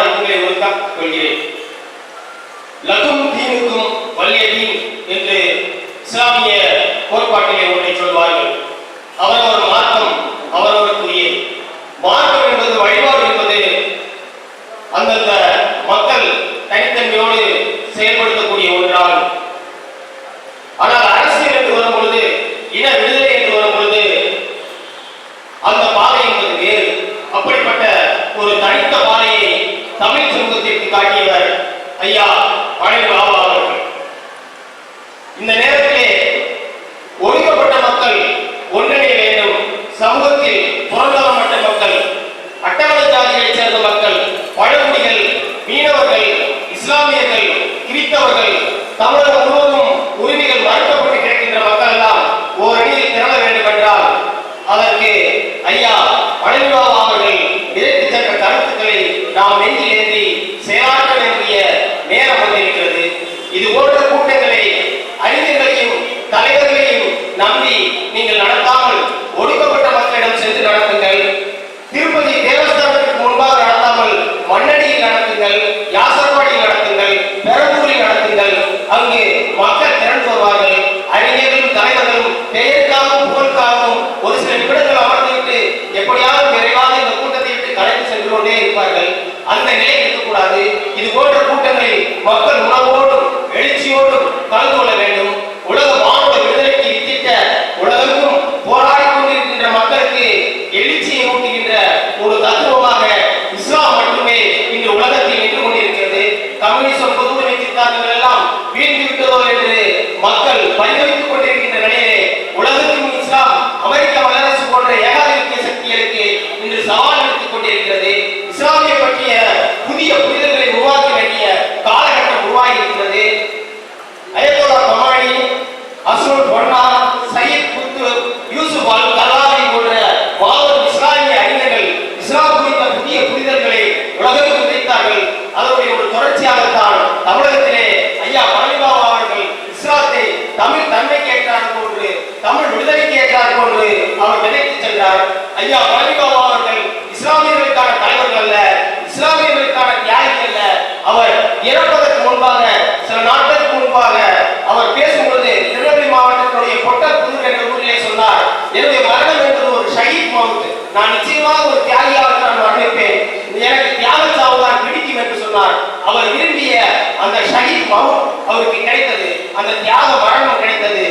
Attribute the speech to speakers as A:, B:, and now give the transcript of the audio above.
A: வணக்கங்களை உரித்தாக் கொள்கிறேன். லகும் தீனுக்கும் வலிய தீன் என்று இஸ்லாமிய கோட்பாட்டிலே ஒன்றை சொல்வார்கள். அவரவர் மார்க்கம் அவரவருக்குரிய மார்க்கம் என்பது வழிபாடு என்பது அந்தந்த மக்கள் தனித்தன்மையோடு செயல்படுத்தக்கூடிய ஒன்றாகும். ஆனால் அரசியல் என்று வரும் பொழுது, இன விடுதலை என்று வரும் பொழுது அந்த பாதை என்பது வேறு. அப்படிப்பட்ட ஒரு தனித்த பாதையை தமிழ் சமூகத்திற்கு காட்டியவர் ஐயா பழனி பாபா அவர்கள். இந்த நேரத்திலே ஒடுக்கப்பட்ட மக்கள் ஒன்றிணைய வேண்டும். சமூகத்தில் புறந்தரப்பட்ட மக்கள், அட்டவணை ஜாதிகளைச் சேர்ந்த மக்கள், பழங்குடிகள், மீனவர்கள், இஸ்லாமியர்கள், கிறிஸ்தவர்கள், தமிழகம் முழுவதும் உரிமைகள் மறுக்கப்பட்டு கிடக்கின்ற மக்கள் எல்லாம் ஓரணியில் திரள வேண்டும் என்றால் அதற்கு ஐயா பழனி பாபா அவர்கள் விதைத்து சென்ற கருத்துக்களை நாம் நெஞ்சில் ஏந்தி செயலாற்ற வேண்டிய நேரம் வந்திருக்கிறது. இது போன்ற கூட்டங்களை அறிஞர்களையும் தலைவர்களையும் நம்பி நீங்கள் நடத்தாமல் ஒடுக்கப்பட்ட மக்களிடம் சென்று நடத்துங்கள். திருப்பதி தேவஸ்தானத்திற்கு முன்பாக நடத்தாமல் மண்ணடியில் நடத்துங்கள், யாசர்பாடியில் நடத்துங்கள், பெரம்பூரில் நடத்துங்கள். அங்கு மக்கள் திரண்டு வருவார்கள். அறிஞர்களும் தலைவர்களும் பெயருக்காகவும் புகழுக்காகவும் ஒரு சில நிமிடங்கள் அமர்ந்துவிட்டு எப்படியாவது விரைவாக இந்த கூட்டத்தை விட்டு கலைத்து சென்று கொண்டே இருப்பார்கள். அந்த நிலை இருக்கக்கூடாது. இது போன்ற கூட்டங்களில் மக்கள் உணர்வோடும் எழுச்சியோடும் கலந்து கொள்ள வேண்டும். உலக மானுட விடுதலைக்கு வித்திட்ட உலகமும் போராடி கொண்டிருக்கின்ற மக்களுக்கு எழுச்சியை ஊட்டுகின்ற ஒரு தத்துவமாக இஸ்லாம் மட்டுமே இன்று உலகத்தில் நின்று கொண்டிருக்கிறது. கம்யூனிசம் பொதுவுரிமை சித்தாந்தங்கள் எல்லாம் வீழ்ந்து விட்டதோ என்று மக்கள் பரிதவித்துக் கொண்டிருக்கின்ற நிலையிலே உலகத்தின் இஸ்லாம் அமெரிக்க வல்லரசு போன்ற ஏகாதிபத்திய சக்திகளுக்கு இன்று சவால் எடுத்துக் கொண்டிருக்கிறது. இஸ்லாமிய பற்றிய புதிய புரிதல்களை உருவாக்க வேண்டிய காலகட்டம் உருவாகி இருக்கிறது. அயத்தோலா கமானி, அஸ்ருல் பொன்னா, சயீத் குத்துப், யூசுப் அல் கலாவி போன்ற மாபெரும் இஸ்லாமிய அறிஞர்கள் இஸ்லாம் குறித்த புதிய புரிதல்களை உலகத்துக்கு விதைத்தார்கள். அதனுடைய ஒரு தொடர்ச்சியாகத்தான் தமிழகத்திலே ஐயா பழனி பாபா அவர்கள் இஸ்லாத்தை தமிழ் தன்மைக்கு ஏற்றார் போன்று, தமிழ் விடுதலைக்கு ஏற்றார் போன்று அவர் விதைத்து சென்றார். ஐயா பழனி பாபா அவர்கள் இஸ்லாமியர்களுக்கான தலைவர்கள் அல்ல, இஸ்லாமியர்களுக்கான தியாகி அல்ல. அவர் இறப்பதற்கு முன்பாக, சில நாட்களுக்கு முன்பாக அவர் பேசும்பொழுது திருநெல்வேலி மாவட்டத்தினுடைய பொட்டப்புதூர் என்ற ஊரிலே சொன்னார், என்னுடைய மரணம் என்பது ஒரு ஷஹீத் மவுத். நான் நிச்சயமாக ஒரு தியாகியாக நான் மரணிப்பேன். எனக்கு தியாக சாவுதான் பிடிக்கும் என்று சொன்னார். அவர் விரும்பிய அந்த ஷஹீத் மவுத் அவருக்கு கிடைத்தது, அந்த தியாக மரணம் கிடைத்தது.